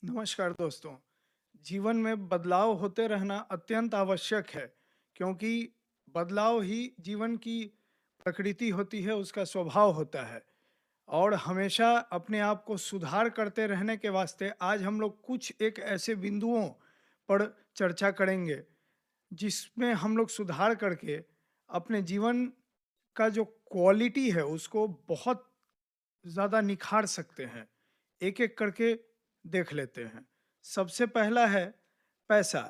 नमस्कार दोस्तों। जीवन में बदलाव होते रहना अत्यंत आवश्यक है, क्योंकि बदलाव ही जीवन की प्रकृति होती है, उसका स्वभाव होता है। और हमेशा अपने आप को सुधार करते रहने के वास्ते आज हम लोग कुछ एक ऐसे बिंदुओं पर चर्चा करेंगे, जिसमें हम लोग सुधार करके अपने जीवन का जो क्वालिटी है उसको बहुत ज़्यादा निखार सकते हैं। एक-एक करके देख लेते हैं। सबसे पहला है पैसा।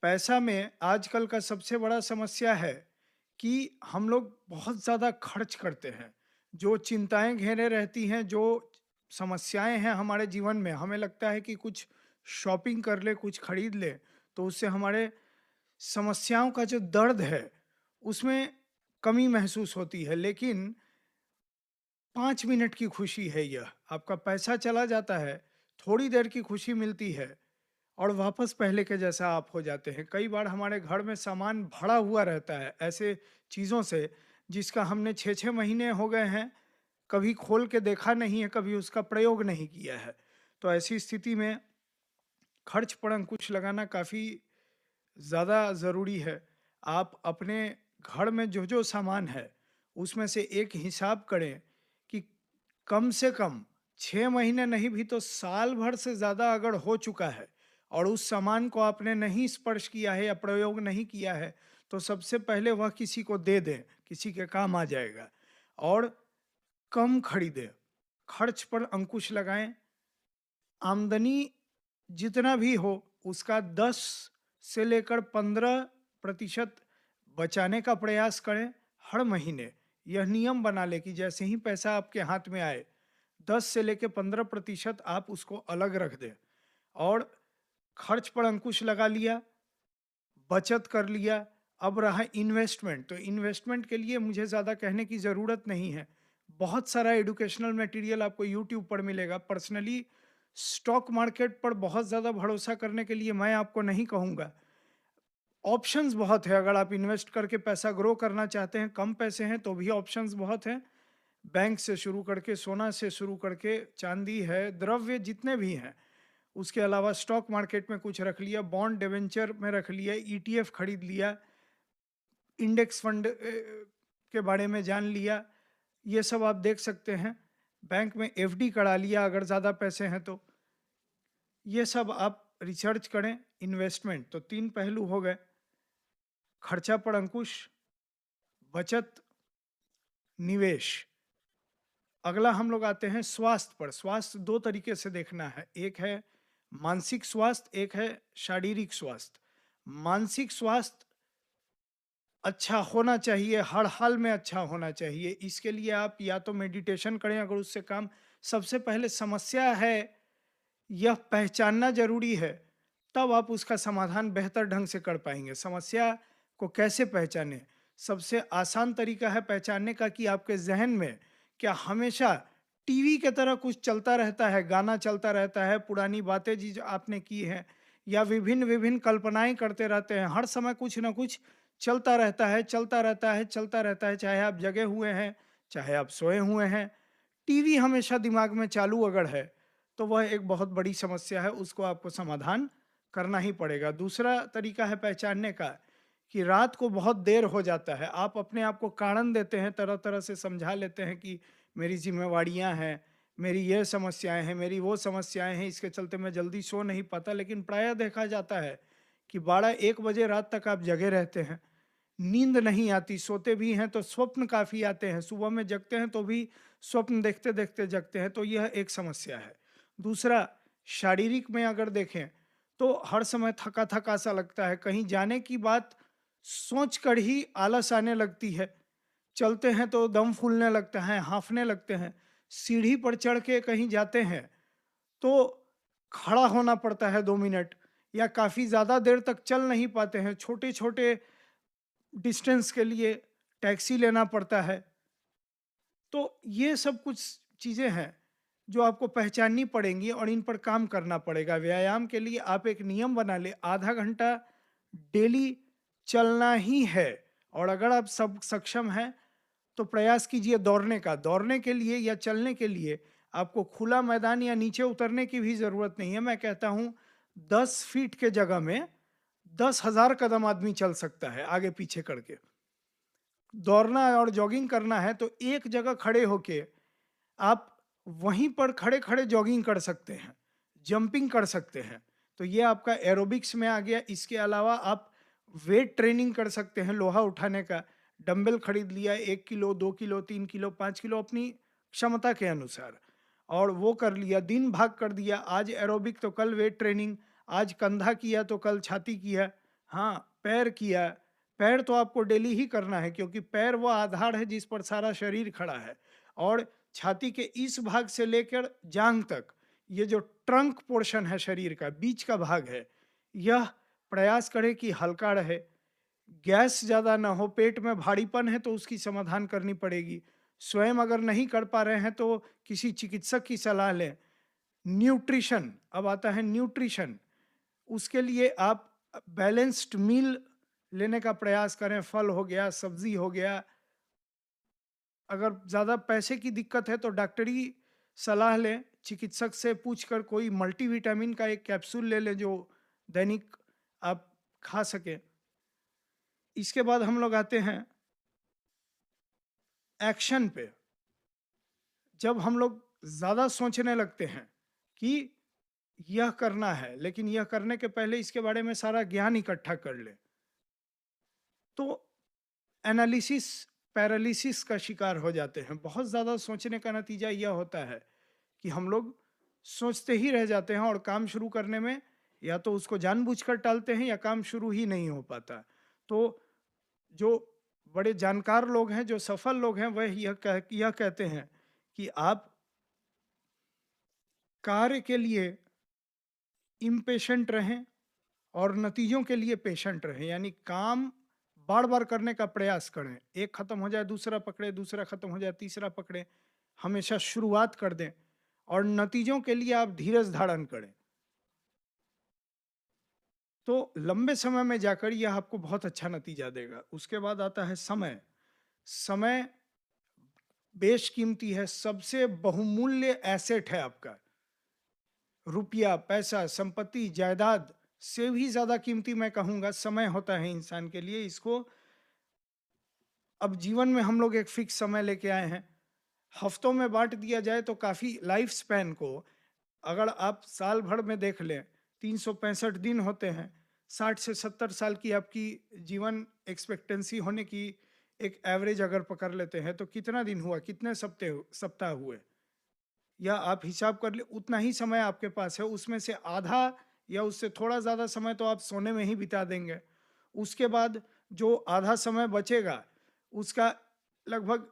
पैसा में आजकल का सबसे बड़ा समस्या है कि हम लोग बहुत ज़्यादा खर्च करते हैं। जो चिंताएँ घेरे रहती हैं, जो समस्याएँ हैं हमारे जीवन में, हमें लगता है कि कुछ शॉपिंग कर लें, कुछ खरीद लें, तो उससे हमारे समस्याओं का जो दर्द है, उसमें कमी महसूस होती है। लेकिन 5 मिनट की खुशी है यह। आपका पैसा चला जाता है, थोड़ी देर की खुशी मिलती है और वापस पहले के जैसा आप हो जाते हैं। कई बार हमारे घर में सामान भरा हुआ रहता है ऐसे चीज़ों से, जिसका हमने 6-6 महीने हो गए हैं, कभी खोल के देखा नहीं है, कभी उसका प्रयोग नहीं किया है। तो ऐसी स्थिति में खर्च पर अंकुश लगाना काफ़ी ज़्यादा ज़रूरी है। आप अपने घर में जो-जो सामान है, उसमें से एक हिसाब करें कि कम से कम 6 महीने नहीं भी तो साल भर से ज़्यादा अगर हो चुका है और उस सामान को आपने नहीं स्पर्श किया है या प्रयोग नहीं किया है, तो सबसे पहले वह किसी को दे दें, किसी के काम आ जाएगा। और कम खरीदें, खर्च पर अंकुश लगाएँ। आमदनी जितना भी हो, उसका 10 से लेकर 15% बचाने का प्रयास करें हर महीने। यह नियम बना लें कि जैसे ही पैसा आपके हाथ में आए, 10 से लेके 15% आप उसको अलग रख दें। और खर्च पर अंकुश लगा लिया, बचत कर लिया। अब रहा इन्वेस्टमेंट, तो इन्वेस्टमेंट के लिए मुझे ज़्यादा कहने की ज़रूरत नहीं है। बहुत सारा एजुकेशनल मटेरियल आपको यूट्यूब पर मिलेगा। पर्सनली स्टॉक मार्केट पर बहुत ज़्यादा भरोसा करने के लिए मैं आपको नहीं कहूँगा। ऑप्शंस बहुत है, अगर आप इन्वेस्ट करके पैसा ग्रो करना चाहते हैं, कम पैसे हैं तो भी ऑप्शंस बहुत हैं। बैंक से शुरू करके, सोना से शुरू करके, चांदी है, द्रव्य जितने भी हैं। उसके अलावा स्टॉक मार्केट में कुछ रख लिया, बॉन्ड डिवेंचर में रख लिया, ईटीएफ खरीद लिया, इंडेक्स फंड के बारे में जान लिया। ये सब आप देख सकते हैं। बैंक में एफडी करा लिया अगर ज़्यादा पैसे हैं तो। ये सब आप रिसर्च करें। इन्वेस्टमेंट तो 3 पहलू हो गए, खर्चा पर अंकुश, बचत, निवेश। अगला हम लोग आते हैं स्वास्थ्य पर। स्वास्थ्य 2 तरीके से देखना है, एक है मानसिक स्वास्थ्य, एक है शारीरिक स्वास्थ्य। मानसिक स्वास्थ्य अच्छा होना चाहिए, हर हाल में अच्छा होना चाहिए। इसके लिए आप या तो मेडिटेशन करें, अगर उससे काम सबसे पहले समस्या है, यह पहचानना ज़रूरी है, तब आप उसका समाधान बेहतर ढंग से कर पाएँगे। समस्या को कैसे पहचानें? सबसे आसान तरीका है पहचानने का कि आपके ज़हन में क्या हमेशा टीवी की तरह कुछ चलता रहता है, गाना चलता रहता है, पुरानी बातें जो आपने की हैं, या विभिन्न-विभिन्न कल्पनाएँ करते रहते हैं, हर समय कुछ न कुछ चलता रहता है, चलता रहता है, चलता रहता है, चाहे आप जगे हुए हैं, चाहे आप सोए हुए हैं। टीवी हमेशा दिमाग में चालू अगर है, तो वह एक बहुत बड़ी समस्या है, उसको आपको समाधान करना ही पड़ेगा। दूसरा तरीका है पहचानने का कि रात को बहुत देर हो जाता है, आप अपने आप को कारण देते हैं, तरह-तरह से समझा लेते हैं कि मेरी ज़िम्मेवारियाँ हैं, मेरी ये समस्याएँ हैं, मेरी वो समस्याएँ हैं, इसके चलते मैं जल्दी सो नहीं पाता। लेकिन प्रायः देखा जाता है कि 12-1 बजे रात तक आप जगे रहते हैं, नींद नहीं आती, सोते भी हैं तो स्वप्न काफ़ी आते हैं, सुबह में जगते हैं तो भी स्वप्न देखते-देखते जगते हैं, तो यह एक समस्या है। दूसरा, शारीरिक में अगर देखें, तो हर समय थका-थका सा लगता है, कहीं जाने की बात सोच कर ही आलस आने लगती है। चलते हैं तो दम फूलने लगता है, हाँफने लगते हैं। सीढ़ी पर चढ़ के कहीं जाते हैं, तो खड़ा होना पड़ता है 2 मिनट, या काफ़ी ज़्यादा देर तक चल नहीं पाते हैं, छोटे-छोटे डिस्टेंस के लिए टैक्सी लेना पड़ता है। तो ये सब कुछ चीज़ें हैं, जो आपको पहचाननी पड़ेंगी और इन पर काम करना पड़ेगा। व्यायाम के लिए आप एक नियम बना लें, आधा घंटा डेली चलना ही है। और अगर आप सब सक्षम हैं, तो प्रयास कीजिए दौड़ने का। दौड़ने के लिए या चलने के लिए आपको खुला मैदान या नीचे उतरने की भी ज़रूरत नहीं है। मैं कहता हूँ 10 फीट के जगह में 10,000 कदम आदमी चल सकता है आगे पीछे करके। दौड़ना है और जॉगिंग करना है तो एक जगह खड़े होके आप वहीं पर खड़े-खड़े जॉगिंग कर सकते हैं, जंपिंग कर सकते हैं। तो ये आपका एरोबिक्स में आ गया। इसके अलावा आप वेट ट्रेनिंग कर सकते हैं, लोहा उठाने का। डंबल खरीद लिया 1 किलो, 2 किलो, 3 किलो, 5 किलो अपनी क्षमता के अनुसार और वो कर लिया, दिन भाग कर दिया। आज एरोबिक तो कल वेट ट्रेनिंग, आज कंधा किया तो कल छाती किया। हाँ, पैर किया। पैर तो आपको डेली ही करना है क्योंकि पैर वो आधार है जिस पर सारा शरीर खड़ा है और छाती के इस भाग से लेकर जांघ तक ये जो ट्रंक पोर्शन है शरीर का, बीच का भाग है, यह प्रयास करें कि हल्का रहे। गैस ज़्यादा ना हो, पेट में भारीपन है तो उसकी समाधान करनी पड़ेगी। स्वयं अगर नहीं कर पा रहे हैं तो किसी चिकित्सक की सलाह लें। न्यूट्रिशन, अब आता है न्यूट्रिशन, उसके लिए आप बैलेंस्ड मील लेने का प्रयास करें। फल हो गया, सब्जी हो गया। अगर ज़्यादा पैसे की दिक्कत है तो डॉक्टरी सलाह लें, चिकित्सक से पूछकर कोई मल्टीविटामिन का एक कैप्सूल ले लें जो दैनिक आप खा सकें। इसके बाद हम लोग आते हैं एक्शन पे। जब हम लोग ज़्यादा सोचने लगते हैं कि यह करना है, लेकिन यह करने के पहले इसके बारे में सारा ज्ञान इकट्ठा कर लें, तो एनालिसिस पैरालिसिस का शिकार हो जाते हैं। बहुत ज़्यादा सोचने का नतीजा यह होता है कि हम लोग सोचते ही रह जाते हैं और काम शुरू करने में या तो उसको जानबूझकर टालते हैं या काम शुरू ही नहीं हो पाता। तो जो बड़े जानकार लोग हैं, जो सफल लोग हैं, वह यह कहते हैं कि आप कार्य के लिए इम्पेशेंट रहें और नतीजों के लिए पेशेंट रहें। यानी काम बार-बार करने का प्रयास करें। एक खत्म हो जाए दूसरा पकड़े, दूसरा खत्म हो जाए तीसरा पकड़े। हमेशा शुरुआत कर दें और नतीजों के लिए आप धीरज धारण करें। तो लंबे समय में जाकर यह आपको बहुत अच्छा नतीजा देगा। उसके बाद आता है समय। समय बेशकीमती है, सबसे बहुमूल्य एसेट है आपका। रुपया, पैसा, संपत्ति, जायदाद से भी ज़्यादा कीमती मैं कहूँगा समय होता है इंसान के लिए। इसको अब जीवन में हम लोग एक फिक्स समय लेके आए हैं। हफ्तों में बाँट दिया जाए तो काफ़ी लाइफ स्पैन को अगर आप साल भर में देख लें, 365 दिन होते हैं। 60 से 70 साल की आपकी जीवन एक्सपेक्टेंसी होने की एक एवरेज अगर पकड़ लेते हैं तो कितना दिन हुआ? कितने सप्ताह हुए? या आप हिसाब कर ले, उतना ही समय आपके पास है। उसमें से आधा या उससे थोड़ा ज़्यादा समय तो आप सोने में ही बिता देंगे। उसके बाद जो आधा समय बचेगा, उसका लगभग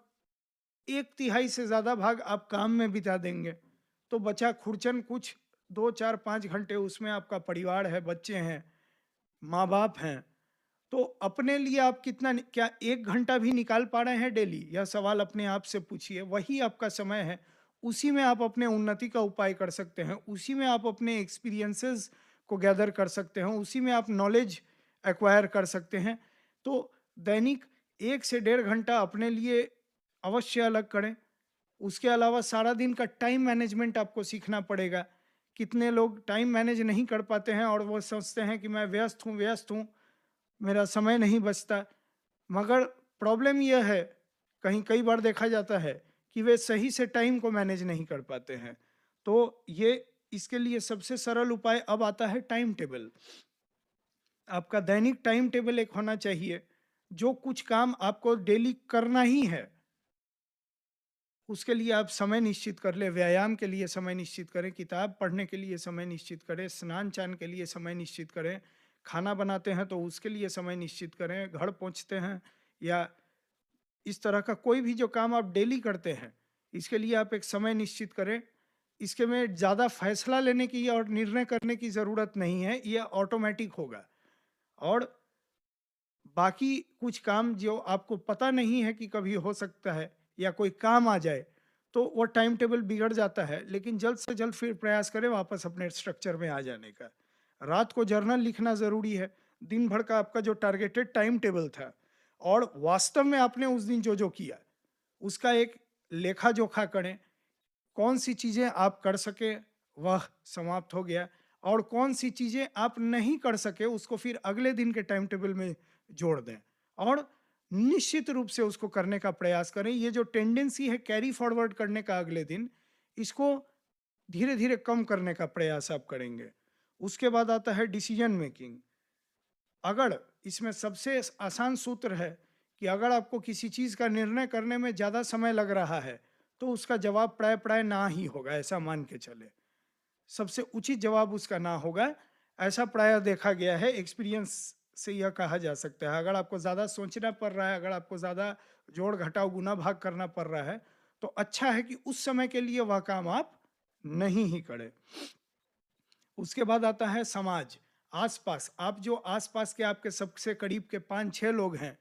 1/3 से ज़्यादा भाग आप काम में बिता देंगे। तो बचा खुरचन कुछ 2, 4, 5 घंटे, उसमें आपका परिवार है, बच्चे हैं, माँ-बाप हैं। तो अपने लिए आप कितना क्या 1 घंटा भी निकाल पा रहे हैं डेली? यह सवाल अपने आप से पूछिए। वही आपका समय है। उसी में आप अपने उन्नति का उपाय कर सकते हैं। उसी में आप अपने एक्सपीरियंसेस को गैदर कर सकते हैं। उसी में आप नॉलेज एक्वायर कर सकते हैं। तो दैनिक 1 से डेढ़ घंटा अपने लिए अवश्य अलग करें। उसके अलावा सारा दिन का टाइम मैनेजमेंट आपको सीखना पड़ेगा। कितने लोग टाइम मैनेज नहीं कर पाते हैं और वो सोचते हैं कि मैं व्यस्त हूँ, मेरा समय नहीं बचता। मगर प्रॉब्लम यह है, कहीं कई बार देखा जाता है कि वे सही से टाइम को मैनेज नहीं कर पाते हैं। तो ये इसके लिए सबसे सरल उपाय अब आता है टाइम टेबल। आपका दैनिक टाइम टेबल एक होना चाहिए। जो कुछ काम आपको डेली करना ही है, उसके लिए आप समय निश्चित कर लें। व्यायाम के लिए समय निश्चित करें, किताब पढ़ने के लिए समय निश्चित करें, स्नान-चान के लिए समय निश्चित करें, खाना बनाते हैं तो उसके लिए समय निश्चित करें, घर पोंछते हैं या इस तरह का कोई भी जो काम आप डेली करते हैं, इसके लिए आप एक समय निश्चित करें। इसके में ज़्यादा फैसला लेने की और निर्णय करने की ज़रूरत नहीं है, ये ऑटोमैटिक होगा। और बाकी कुछ काम जो आपको पता नहीं है कि कभी हो सकता है या कोई काम आ जाए, तो वो टाइम टेबल बिगड़ जाता है। लेकिन जल्द से जल्द फिर प्रयास करें वापस अपने स्ट्रक्चर में आ जाने का। रात को जर्नल लिखना ज़रूरी है। दिन भर का आपका जो टारगेटेड टाइम टेबल था और वास्तव में आपने उस दिन जो-जो किया, उसका एक लेखा-जोखा करें। कौन सी चीज़ें आप कर सके वह समाप्त हो गया, और कौन सी चीज़ें आप नहीं कर सके उसको फिर अगले दिन के टाइम टेबल में जोड़ दें और निश्चित रूप से उसको करने का प्रयास करें। ये जो टेंडेंसी है कैरी फॉरवर्ड करने का अगले दिन, इसको धीरे धीरे कम करने का प्रयास आप करेंगे। उसके बाद आता है डिसीजन मेकिंग। अगर इसमें सबसे आसान सूत्र है कि अगर आपको किसी चीज़ का निर्णय करने में ज़्यादा समय लग रहा है, तो उसका जवाब प्राय प्राय ना ही होगा, ऐसा मान के चले। सबसे उचित जवाब उसका ना होगा, ऐसा प्रायः देखा गया है, एक्सपीरियंस से यह कहा जा सकता है। अगर आपको ज़्यादा सोचना पड़ रहा है, अगर आपको ज़्यादा जोड़ घटाव गुना भाग करना पड़ रहा है, तो अच्छा है कि उस समय के लिए वह काम आप नहीं ही करें। उसके बाद आता है समाज, आसपास। आप जो आसपास के आपके सबसे करीब के 5-6 लोग हैं,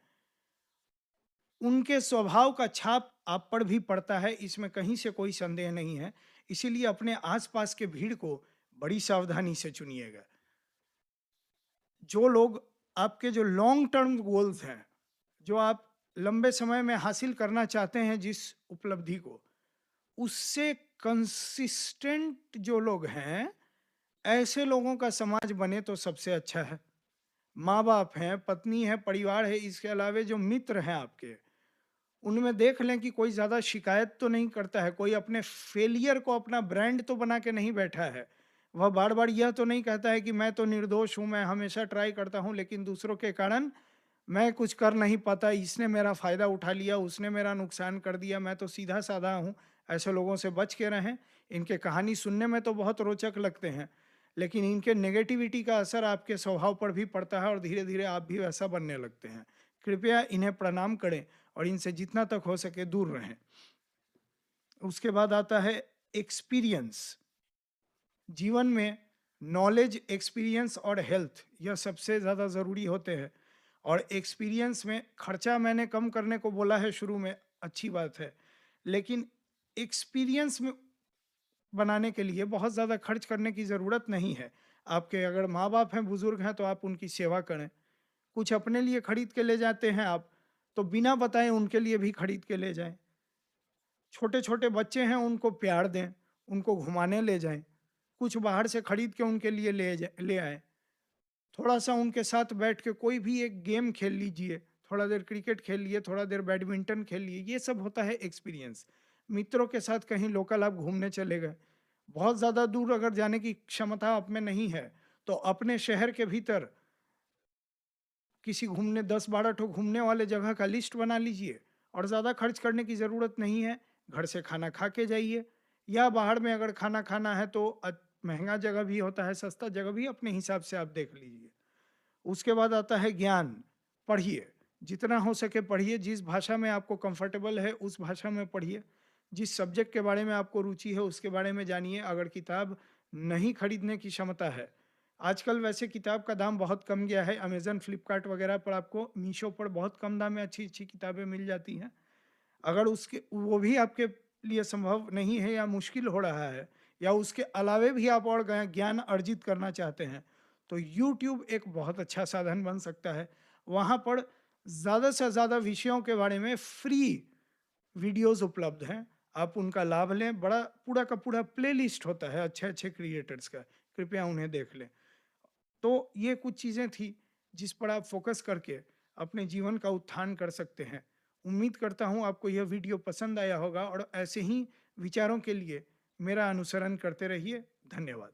उनके स्वभाव का छाप आप पर भी पड़ता है, इसमें कहीं से कोई संदेह नहीं है। इसीलिए अपने आसपास के भीड़ को बड़ी सावधानी से चुनिएगा। जो लोग आपके जो लॉन्ग टर्म गोल्स हैं, जो आप लंबे समय में हासिल करना चाहते हैं जिस उपलब्धि को, उससे कंसिस्टेंट जो लोग हैं, ऐसे लोगों का समाज बने तो सबसे अच्छा है। माँ-बाप हैं, पत्नी है, परिवार है, इसके अलावे जो मित्र हैं आपके, उनमें देख लें कि कोई ज़्यादा शिकायत तो नहीं करता है, कोई अपने फेलियर को अपना ब्रांड तो बना के नहीं बैठा है। वह बार-बार यह तो नहीं कहता है कि मैं तो निर्दोष हूँ, मैं हमेशा ट्राई करता हूँ, लेकिन दूसरों के कारण मैं कुछ कर नहीं पाता, इसने मेरा फ़ायदा उठा लिया, उसने मेरा नुकसान कर दिया, मैं तो सीधा-साधा हूँ। ऐसे लोगों से बच के रहें। इनके कहानी सुनने में तो बहुत रोचक लगते हैं, लेकिन इनके नेगेटिविटी का असर आपके स्वभाव पर भी पड़ता है और धीरे-धीरे आप भी वैसा बनने लगते हैं। कृपया इन्हें प्रणाम करें और इनसे जितना तक हो सके दूर रहें। उसके बाद आता है एक्सपीरियंस। जीवन में नॉलेज, एक्सपीरियंस और हेल्थ, यह सबसे ज़्यादा ज़रूरी होते हैं। और एक्सपीरियंस में खर्चा मैंने कम करने को बोला है शुरू में, अच्छी बात है। लेकिन एक्सपीरियंस में बनाने के लिए बहुत ज़्यादा खर्च करने की ज़रूरत नहीं है। आपके अगर माँ-बाप हैं, बुज़ुर्ग हैं, तो आप उनकी सेवा करें। कुछ अपने लिए खरीद के ले जाते हैं आप, तो बिना बताए उनके लिए भी खरीद के ले जाएँ। छोटे-छोटे बच्चे हैं, उनको प्यार दें, उनको घुमाने ले जाएँ। कुछ बाहर से खरीद के उनके लिए ले आएँ। थोड़ा-सा उनके साथ बैठ के कोई भी एक गेम खेल लीजिए, थोड़ा देर क्रिकेट खेल लिए, थोड़ा देर बैडमिंटन खेल लिए, ये सब होता है एक्सपीरियंस। मित्रों के साथ कहीं लोकल आप घूमने चले गए, बहुत ज़्यादा दूर अगर जाने की क्षमता आप में नहीं है, तो अपने शहर के भीतर किसी घूमने 10-12 ठो घूमने वाले जगह का लिस्ट बना लीजिए और ज़्यादा खर्च करने की ज़रूरत नहीं है। घर से खाना खा के जाइए, या बाहर में अगर खाना खाना है तो महँगा जगह भी होता है, सस्ता जगह भी, अपने हिसाब से आप देख लीजिए। उसके बाद आता है ज्ञान, पढ़िए, जितना हो सके पढ़िए, जिस भाषा में आपको कंफर्टेबल है उस भाषा में पढ़िए, जिस सब्जेक्ट के बारे में आपको रुचि है उसके बारे में जानिए। अगर किताब नहीं खरीदने की क्षमता है, आजकल वैसे किताब का दाम बहुत कम गया है, अमेज़न, फ्लिपकार्ट वगैरह पर आपको, मीशो पर बहुत कम दाम में अच्छी-अच्छी किताबें मिल जाती हैं। अगर उसके वो भी आपके लिए संभव नहीं है या मुश्किल हो रहा है, या उसके अलावे भी आप और ज्ञान अर्जित करना चाहते हैं, तो यूट्यूब एक बहुत अच्छा साधन बन सकता है। वहाँ पर ज़्यादा से ज़्यादा विषयों के बारे में फ्री वीडियोज़ उपलब्ध हैं, आप उनका लाभ लें। बड़ा पूरा का पूरा प्लेलिस्ट होता है अच्छे-अच्छे क्रिएटर्स का, कृपया उन्हें देख लें। तो ये कुछ चीज़ें थी जिस पर आप फ़ोकस करके अपने जीवन का उत्थान कर सकते हैं। उम्मीद करता हूँ आपको यह वीडियो पसंद आया होगा और ऐसे ही विचारों के लिए मेरा अनुसरण करते रहिए। धन्यवाद।